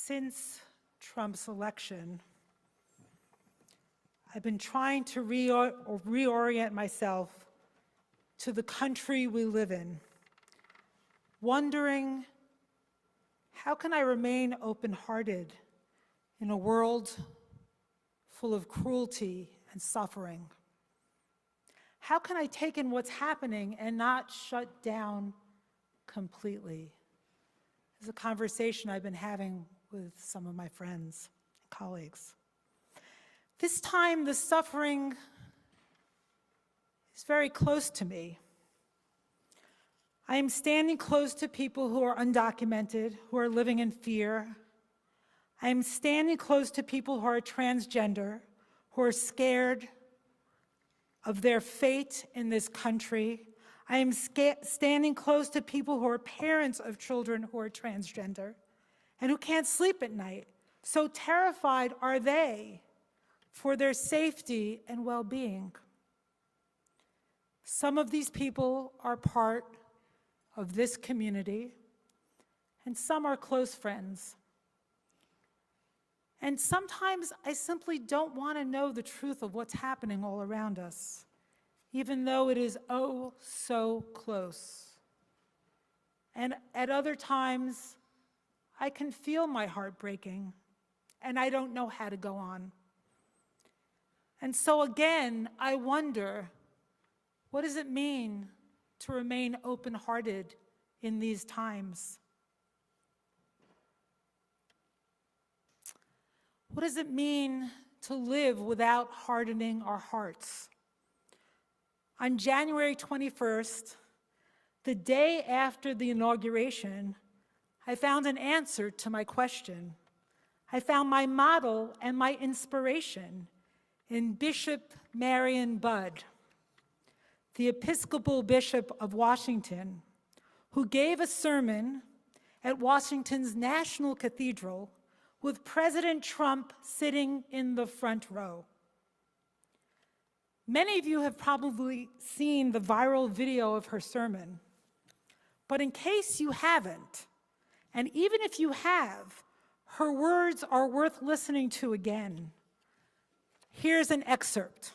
Since Trump's election, I've been trying to reorient myself to the country we live in, wondering, how can I remain open-hearted in a world full of cruelty and suffering? How can I take in what's happening and not shut down completely? It's a conversation I've been having with some of my friends and colleagues. This time, the suffering is very close to me. I am standing close to people who are undocumented, who are living in fear. I am standing close to people who are transgender, who are scared of their fate in this country. I am standing close to people who are parents of children who are transgender and who can't sleep at night. So terrified are they for their safety and well-being. Some of these people are part of this community, and some are close friends. And sometimes I simply don't want to know the truth of what's happening all around us, even though it is oh so close. And at other times, I can feel my heart breaking, and I don't know how to go on. And so again, I wonder, what does it mean to remain open-hearted in these times? What does it mean to live without hardening our hearts? On January 21st, the day after the inauguration, I found an answer to my question. I found my model and my inspiration in Bishop Marion Budd, the Episcopal Bishop of Washington, who gave a sermon at Washington's National Cathedral with President Trump sitting in the front row. Many of you have probably seen the viral video of her sermon, but in case you haven't, and even if you have, her words are worth listening to again. Here's an excerpt.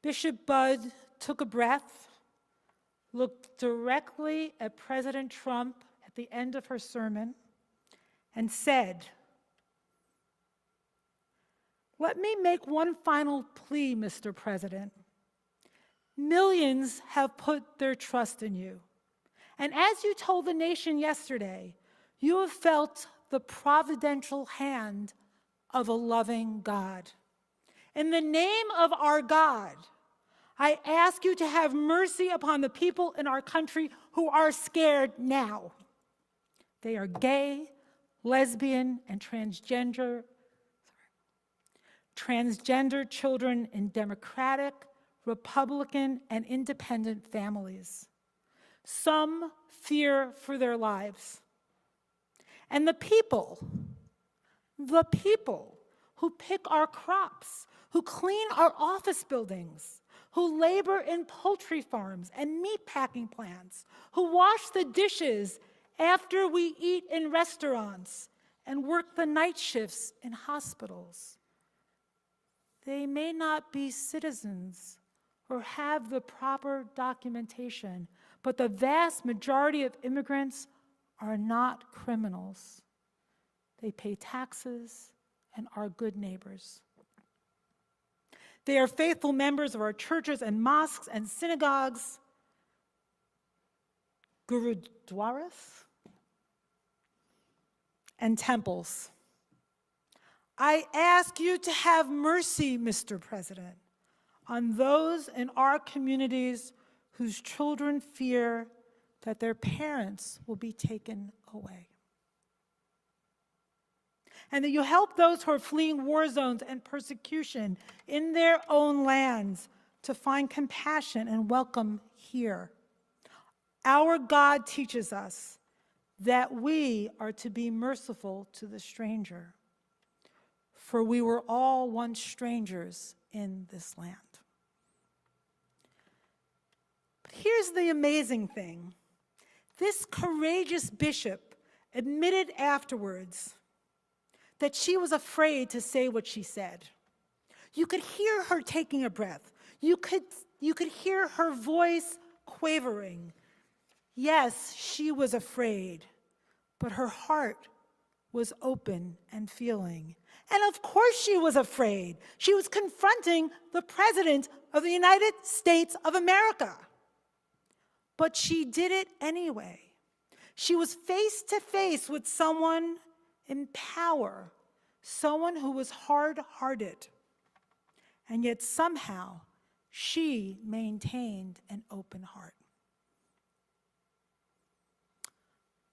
Bishop Budd took a breath, looked directly at President Trump at the end of her sermon, and said, "Let me make one final plea, Mr. President. Millions have put their trust in you. And as you told the nation yesterday, you have felt the providential hand of a loving God. In the name of our God, I ask you to have mercy upon the people in our country who are scared now. They are gay, lesbian, and transgender children in Democratic, Republican, and independent families. Some fear for their lives. And the people who pick our crops, who clean our office buildings, who labor in poultry farms and meat packing plants, who wash the dishes after we eat in restaurants and work the night shifts in hospitals. They may not be citizens or have the proper documentation, but the vast majority of immigrants are not criminals. They pay taxes and are good neighbors. They are faithful members of our churches and mosques and synagogues, gurudwaras, and temples. I ask you to have mercy, Mr. President, on those in our communities whose children fear that their parents will be taken away. And that you help those who are fleeing war zones and persecution in their own lands to find compassion and welcome here. Our God teaches us that we are to be merciful to the stranger, for we were all once strangers in this land. But here's the amazing thing. This courageous bishop admitted afterwards that she was afraid to say what she said. You could hear her taking a breath. You could hear her voice quavering. Yes, she was afraid, but her heart was open and feeling. And of course she was afraid. She was confronting the President of the United States of America. But she did it anyway. She was face to face with someone in power, someone who was hard-hearted. And yet somehow she maintained an open heart.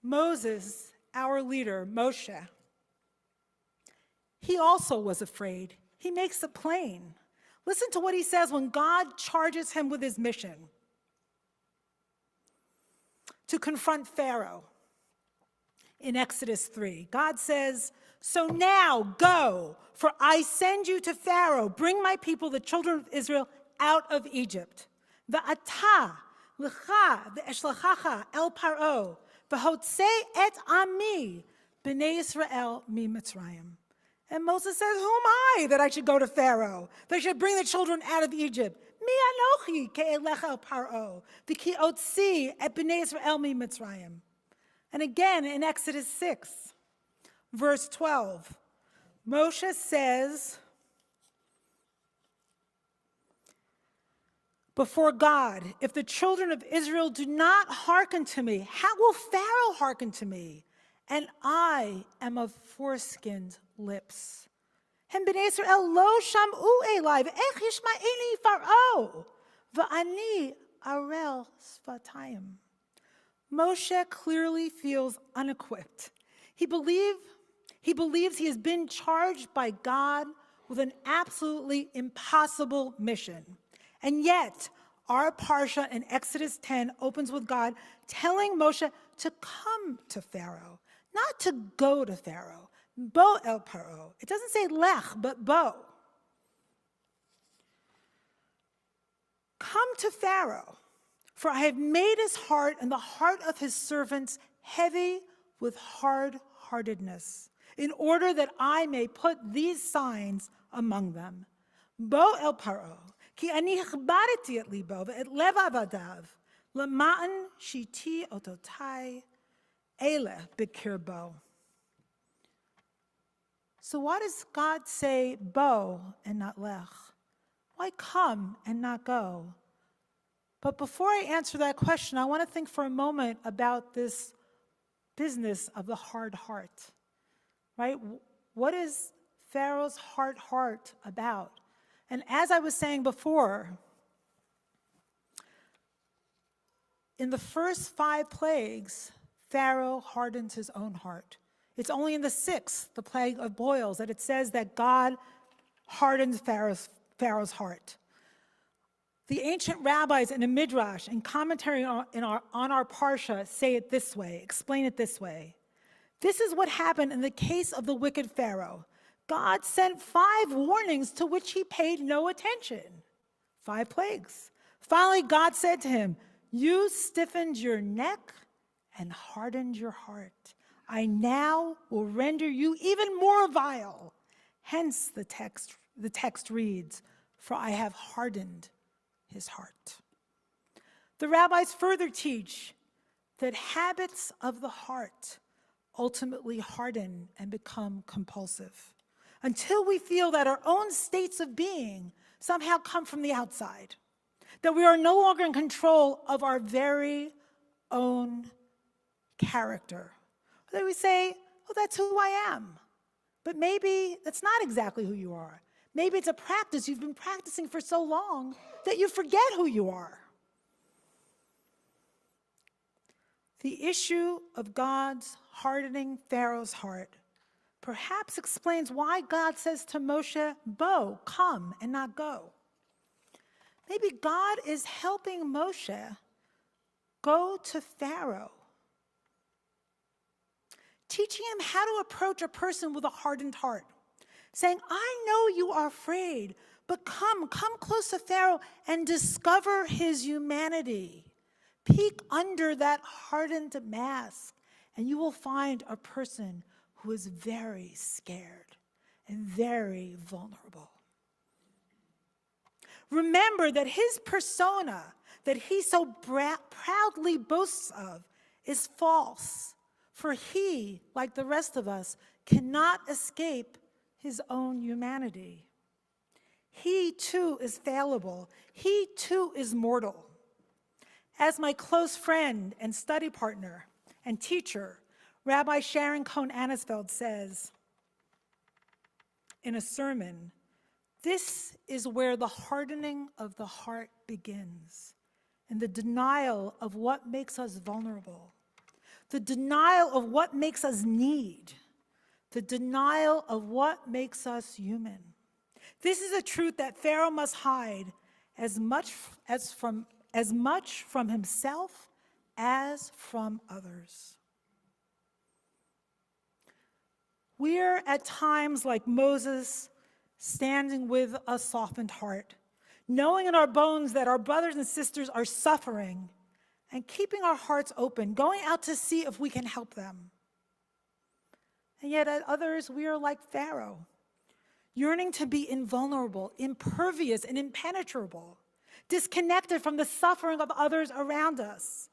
Moses, our leader, Moshe, he also was afraid. He makes it plain. Listen to what he says when God charges him with his mission to confront Pharaoh in Exodus 3. God says, "So now go, for I send you to Pharaoh. Bring my people, the children of Israel, out of Egypt. V'ata l'cha v'eshlachacha el paro, v'hotzei et ami b'nei Yisrael mi Mitzrayim." And Moses says, "Who am I that I should go to Pharaoh, that I should bring the children out of Egypt? Mi anochi ke'elecha el paro, v'ki otzi et b'nei Yisrael mi Mitzrayim." And again in Exodus 6, verse 12, Moshe says before God, "If the children of Israel do not hearken to me, how will Pharaoh hearken to me? And I am of foreskinned lips. Hem b'nei Yisrael lo sham'u elai, v'ech yishma'eni Pharaoh, v'ani arel sfatayim." Moshe clearly feels unequipped. He believes he has been charged by God with an absolutely impossible mission. And yet, our parsha in Exodus 10 opens with God telling Moshe to come to Pharaoh, not to go to Pharaoh. Bo el paro. It doesn't say lech, but bo. Come to Pharaoh, for I have made his heart and the heart of his servants heavy with hard-heartedness, in order that I may put these signs among them. Bo el paro, ki ani chbareti et libo ve'et lev avadav, lema'an shiti ototai ele b'kirbo. So why does God say bo and not lech? Why come and not go? But before I answer that question, I want to think for a moment about this business of the hard heart, right? What is Pharaoh's hard heart about? And as I was saying before, in the first 5 plagues, Pharaoh hardens his own heart. It's only in the 6th, the plague of boils, that it says that God hardens Pharaoh's heart. The ancient rabbis in a midrash and commentary on our parsha say it this way, explain it this way. This is what happened in the case of the wicked Pharaoh. God sent 5 warnings to which he paid no attention. 5 plagues. Finally, God said to him, "You stiffened your neck and hardened your heart. I now will render you even more vile." Hence the text reads, "For I have hardened his heart." The rabbis further teach that habits of the heart ultimately harden and become compulsive until we feel that our own states of being somehow come from the outside, that we are no longer in control of our very own character. That we say, "Oh, that's who I am." But maybe that's not exactly who you are. Maybe it's a practice you've been practicing for so long that you forget who you are. The issue of God's hardening Pharaoh's heart perhaps explains why God says to Moshe, "Bo, come," and not "go." Maybe God is helping Moshe go to Pharaoh, teaching him how to approach a person with a hardened heart, saying, "I know you are afraid, but come close to Pharaoh and discover his humanity. Peek under that hardened mask and you will find a person who is very scared and very vulnerable. Remember that his persona that he so proudly boasts of is false, for he, like the rest of us, cannot escape his own humanity. He too is fallible. He too is mortal. As my close friend and study partner and teacher, Rabbi Sharon Cohn-Annisfeld says in a sermon, this is where the hardening of the heart begins, in the denial of what makes us vulnerable, the denial of what makes us need, the denial of what makes us human. This is a truth that Pharaoh must hide as much from himself as from others. We're at times like Moses, standing with a softened heart, knowing in our bones that our brothers and sisters are suffering, and keeping our hearts open, going out to see if we can help them. And yet at others, we are like Pharaoh, yearning to be invulnerable, impervious, and impenetrable, disconnected from the suffering of others around us.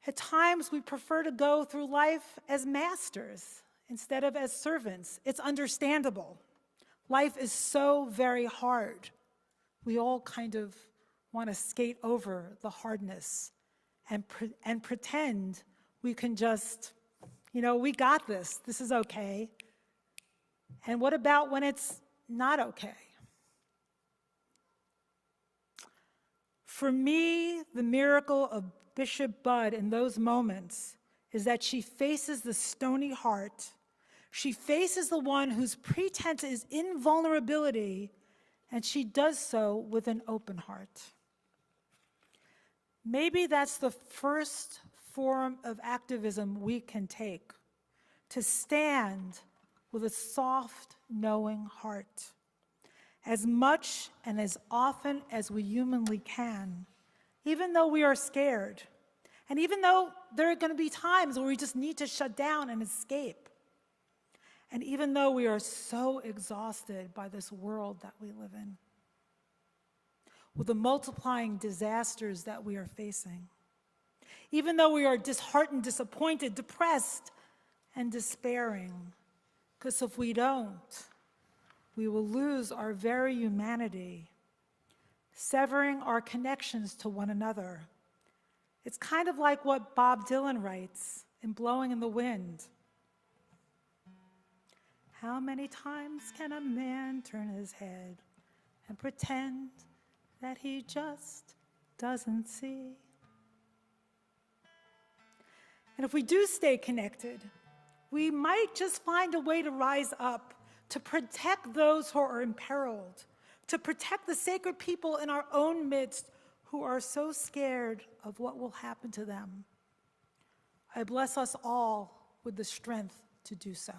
At times, we prefer to go through life as masters instead of as servants. It's understandable. Life is so very hard. We all kind of want to skate over the hardness and pretend we can just, we got this. This is okay. And what about when it's not okay? For me, the miracle of Bishop Budd in those moments is that she faces the stony heart. She faces the one whose pretense is invulnerability, and she does so with an open heart. Maybe that's the first form of activism we can take, to stand with a soft, knowing heart, as much and as often as we humanly can, even though we are scared, and even though there are going to be times where we just need to shut down and escape, and even though we are so exhausted by this world that we live in, with the multiplying disasters that we are facing, even though we are disheartened, disappointed, depressed, and despairing, because if we don't, we will lose our very humanity, severing our connections to one another. It's kind of like what Bob Dylan writes in Blowing in the Wind. How many times can a man turn his head and pretend that he just doesn't see? And if we do stay connected, we might just find a way to rise up, to protect those who are imperiled, to protect the sacred people in our own midst who are so scared of what will happen to them. I bless us all with the strength to do so.